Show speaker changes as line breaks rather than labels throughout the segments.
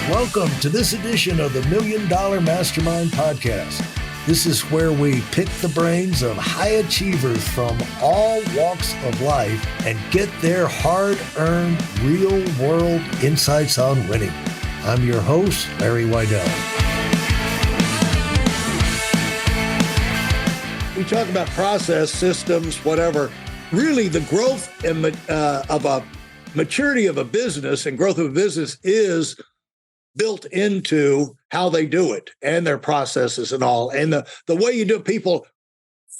Welcome to this edition of the Million Dollar Mastermind podcast. This is where we pick the brains of high achievers from all walks of life and get their hard-earned, real-world insights on winning. I'm your host, Larry Weidel. We talk about process, systems, whatever. Really, the growth and of a maturity of a business and growth of a business is built into how they do it and their processes and all. And the way you do it, people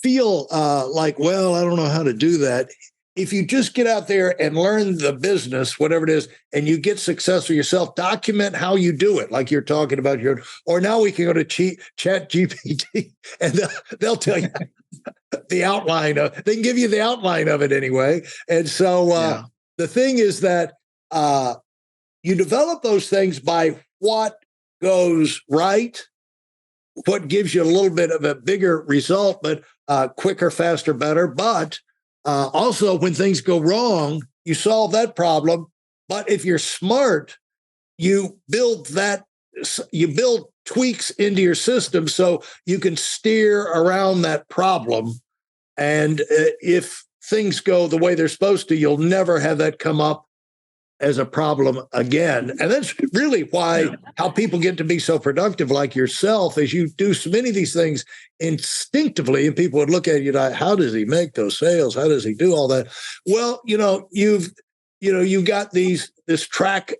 feel like, well, I don't know how to do that. If you just get out there and learn the business, whatever it is, and you get successful yourself, document how you do it, like you're talking about here. Or now we can go to Chat GPT and they'll tell you the outline of, they can give you the outline of it anyway. And so the thing is that you develop those things by what goes right, what gives you a little bit of a bigger result, but quicker, faster, better. But also when things go wrong, you solve that problem. But if you're smart, you build tweaks into your system so you can steer around that problem. And if things go the way they're supposed to, you'll never have that come up as a problem again. And that's really how people get to be so productive like yourself, is you do so many of these things instinctively, and people would look at you like, how does he make those sales? How does he do all that? Well, you've got this track,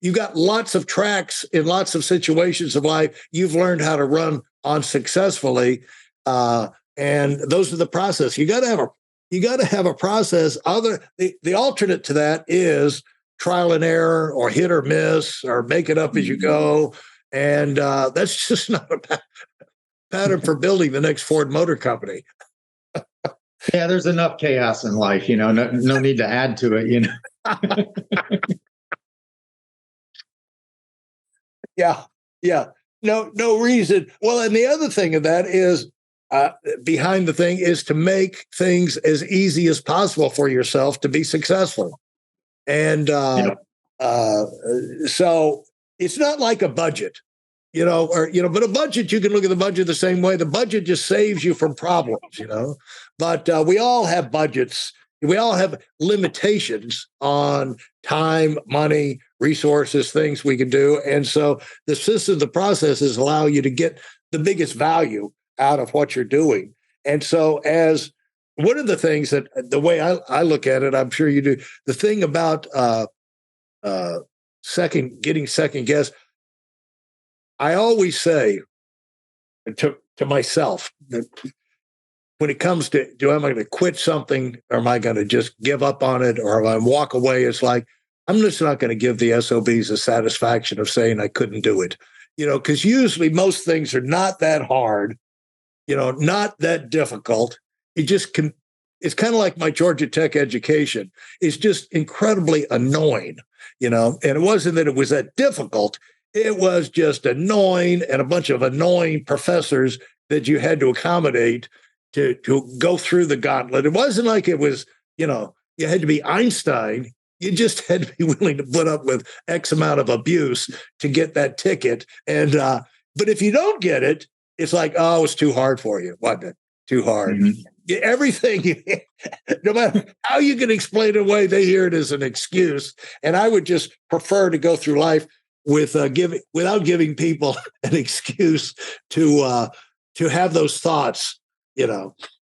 you got lots of tracks in lots of situations of life you've learned how to run on successfully. And those are the process. You got to have a process. The alternate to that is trial and error or hit or miss or make it up as you go. And that's just not a pattern for building the next Ford Motor Company.
Yeah, there's enough chaos in life, no need to add to it,
Yeah. No reason. Well, and the other thing of that is behind the thing is to make things as easy as possible for yourself to be successful. And so it's not like a budget, but a budget, you can look at the budget the same way. The budget just saves you from problems, but we all have budgets. We all have limitations on time, money, resources, things we can do. And so the system, the processes allow you to get the biggest value out of what you're doing. And so as one of the things that the way I look at it, I'm sure you do, the thing about getting second guess, I always say to myself that when it comes to, am I going to quit something, or am I going to just give up on it, or am I walk away? It's like, I'm just not going to give the SOBs the satisfaction of saying I couldn't do it, because usually most things are not that hard, not that difficult. You just can. It's kind of like my Georgia Tech education. It's just incredibly annoying, and it wasn't that it was that difficult. It was just annoying, and a bunch of annoying professors that you had to accommodate to go through the gauntlet. It wasn't like it was, you had to be Einstein. You just had to be willing to put up with X amount of abuse to get that ticket. And but if you don't get it, it's like, oh, it's too hard for you, wasn't it? Too hard. Mm-hmm. Everything, no matter how you can explain it away, they hear it as an excuse. And I would just prefer to go through life without giving people an excuse to have those thoughts,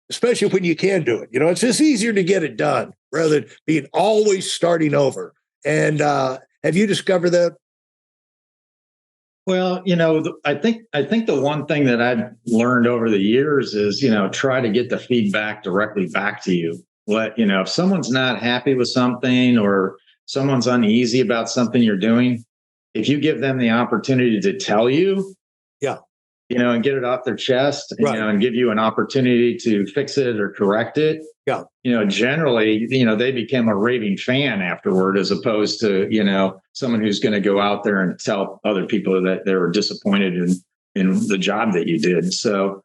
especially when you can do it. It's just easier to get it done rather than being always starting over. And have you discovered that?
Well, I think the one thing that I've learned over the years is, try to get the feedback directly back to you. If someone's not happy with something or someone's uneasy about something you're doing, if you give them the opportunity to tell you, and get it off their chest,
right,
and give you an opportunity to fix it or correct it, generally, they become a raving fan afterward, as opposed to, someone who's going to go out there and tell other people that they were disappointed in the job that you did. So,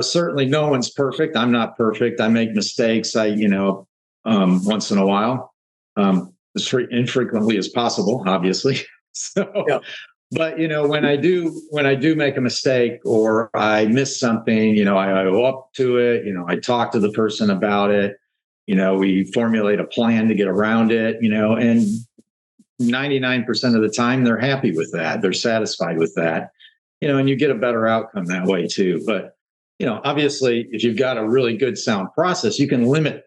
certainly no one's perfect. I'm not perfect. I make mistakes. Once in a while, as infrequently as possible, obviously. So,
Yeah.
but when I do make a mistake or I miss something, I go up to it. I talk to the person about it. We formulate a plan to get around it. And 99% of the time they're happy with that. They're satisfied with that. And you get a better outcome that way too. But obviously, if you've got a really good sound process, you can limit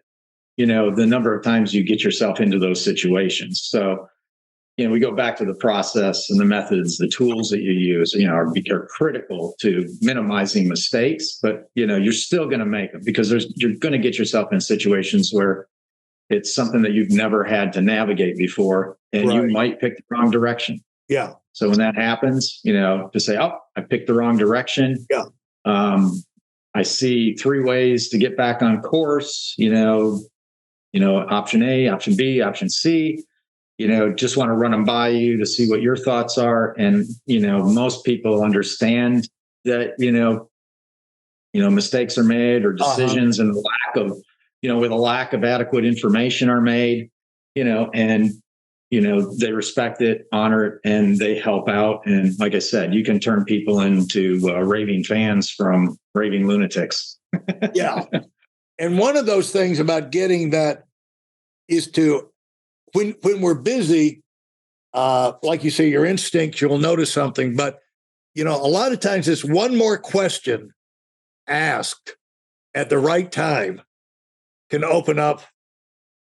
the number of times you get yourself into those situations. So we go back to the process and the methods, the tools that you use, are critical to minimizing mistakes, but, you're still going to make them because you're going to get yourself in situations where it's something that you've never had to navigate before, and you might pick the wrong direction.
Yeah.
So when that happens, to say, oh, I picked the wrong direction.
Yeah.
I see 3 ways to get back on course, option A, option B, option C. Just want to run them by you to see what your thoughts are. And, most people understand that, mistakes are made or decisions and with a lack of adequate information are made, and, they respect it, honor it, and they help out. And like I said, you can turn people into raving fans from raving lunatics.
Yeah. And one of those things about getting that is to, when we're busy, like you say, your instinct, you'll notice something. But, a lot of times it's one more question asked at the right time can open up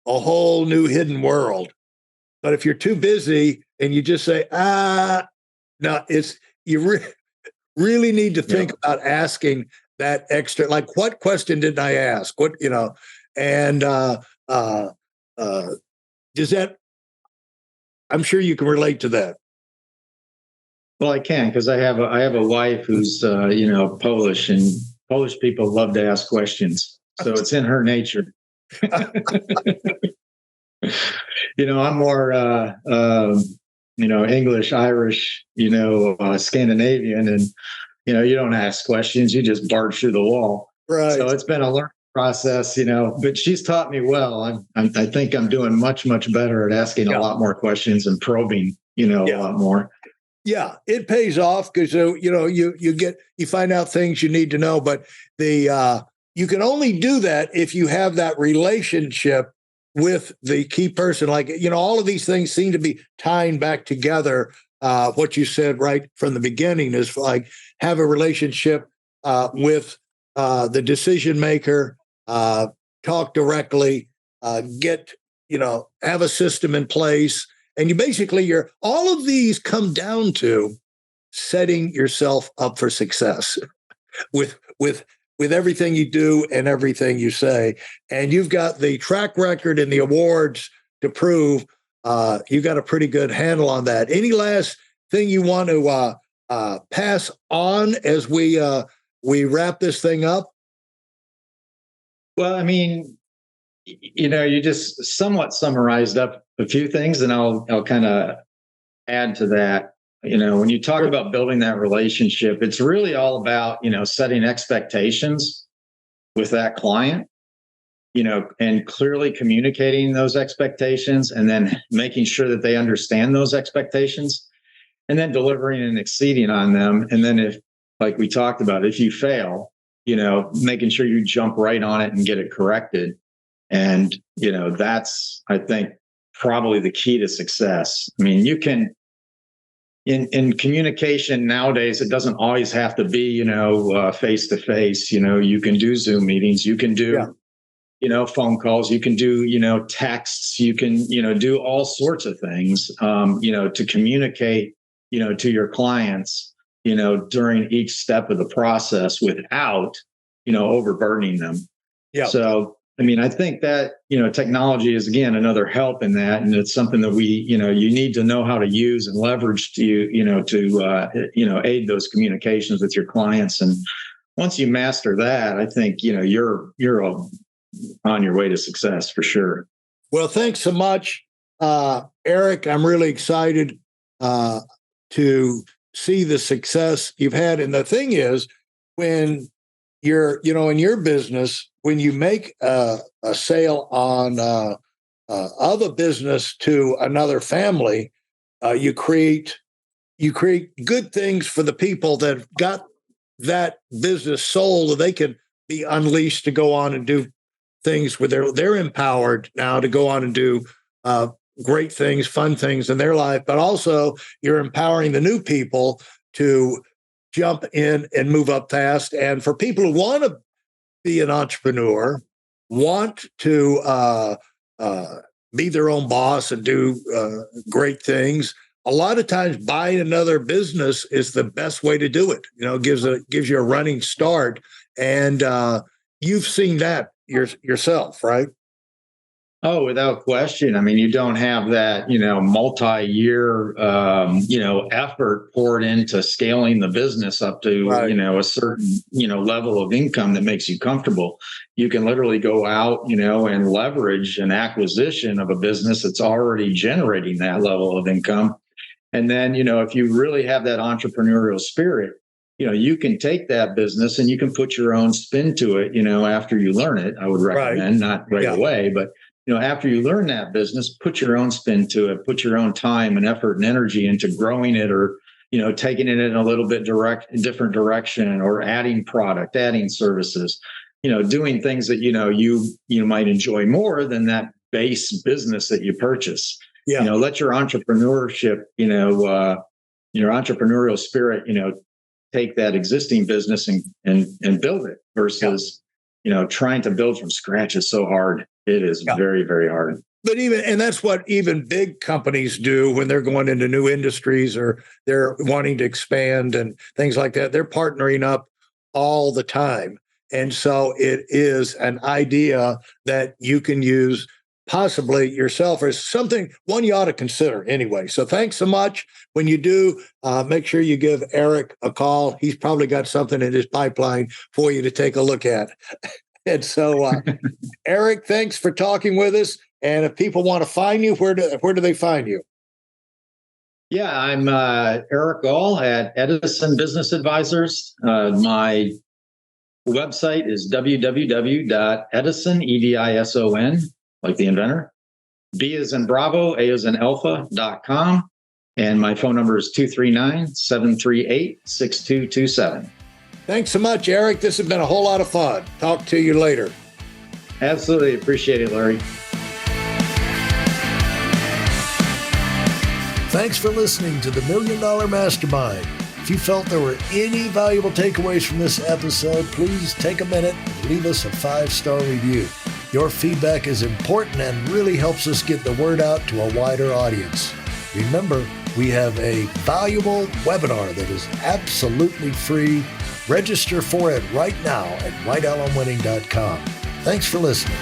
a whole new hidden world. But if you're too busy and you just say, no, you really need to think about asking that extra, like, what question didn't I ask? What, and does that, I'm sure you can relate to that.
Well, I can, because I have a wife who's Polish, and Polish people love to ask questions, so it's in her nature. I'm more English, Irish, Scandinavian, and you don't ask questions, you just barge through the wall.
Right.
So it's been a learning process, but she's taught me well. I think I'm doing much, much better at asking a lot more questions and probing, a lot more.
Yeah, it pays off because you find out things you need to know, but you can only do that if you have that relationship with the key person. Like, all of these things seem to be tying back together. What you said right from the beginning is like, have a relationship with the decision maker, talk directly, have a system in place. And all of these come down to setting yourself up for success with everything you do and everything you say. And you've got the track record and the awards to prove you got a pretty good handle on that. Any last thing you want to pass on as we wrap this thing up?
Well, I mean, you just somewhat summarized up a few things, and I'll kind of add to that. When you talk about building that relationship, it's really all about, setting expectations with that client, and clearly communicating those expectations, and then making sure that they understand those expectations, and then delivering and exceeding on them. And then if, like we talked about, if you fail, making sure you jump right on it and get it corrected. And, that's, I think, probably the key to success. I mean, you can, in communication nowadays, it doesn't always have to be, face to face. You can do Zoom meetings, you can do, phone calls, you can do, texts, you can, do all sorts of things, to communicate, to your clients, during each step of the process without, overburdening them.
Yeah.
So, I mean, I think that, technology is, again, another help in that. And it's something that you need to know how to use and leverage to aid those communications with your clients. And once you master that, I think, you're on your way to success for sure.
Well, thanks so much, Eric. I'm really excited to see the success you've had. And the thing is, when you're, in your business, when you make a sale on of a business to another family, you create good things for the people that got that business sold, and they can be unleashed to go on and do things where they're empowered now to go on and do great things, fun things in their life. But also, you're empowering the new people to jump in and move up fast. And for people who want to be an entrepreneur, want to be their own boss and do great things, a lot of times buying another business is the best way to do it. Gives you a running start, and you've seen that yourself, right?
Oh, without question. I mean, you don't have that, multi-year, effort poured into scaling the business up to,
Right.
A certain, level of income that makes you comfortable. You can literally go out, and leverage an acquisition of a business that's already generating that level of income. And then, if you really have that entrepreneurial spirit, you can take that business and you can put your own spin to it, after you learn it. I would recommend, not right away, but after you learn that business, put your own spin to it, put your own time and effort and energy into growing it, or, taking it in a little bit different direction, or adding product, adding services, doing things that, you might enjoy more than that base business that you purchase.
Yeah.
Let your entrepreneurship, your entrepreneurial spirit, take that existing business and build it versus, trying to build from scratch is so hard. It is very, very hard.
But that's what even big companies do when they're going into new industries or they're wanting to expand and things like that. They're partnering up all the time. And so it is an idea that you can use possibly yourself as something one you ought to consider anyway. So thanks so much. When you do, make sure you give Eric a call. He's probably got something in his pipeline for you to take a look at. And so, Eric, thanks for talking with us. And if people want to find you, where do they find you?
Yeah, I'm Eric Gall at Edison Business Advisors. My website is www.edison, Edison, like the inventor, B as in Bravo, A as in Alpha.com. And my phone number is 239-738-6227. Thanks so much, Eric. This has been a whole lot of fun. Talk to you later. Absolutely. Appreciate it, Larry.
Thanks for listening to the Million Dollar Mastermind. If you felt there were any valuable takeaways from this episode, please take a minute and leave us a 5-star review. Your feedback is important and really helps us get the word out to a wider audience. Remember, we have a valuable webinar that is absolutely free. Register for it right now at WeidelOnWinning.com. Thanks for listening.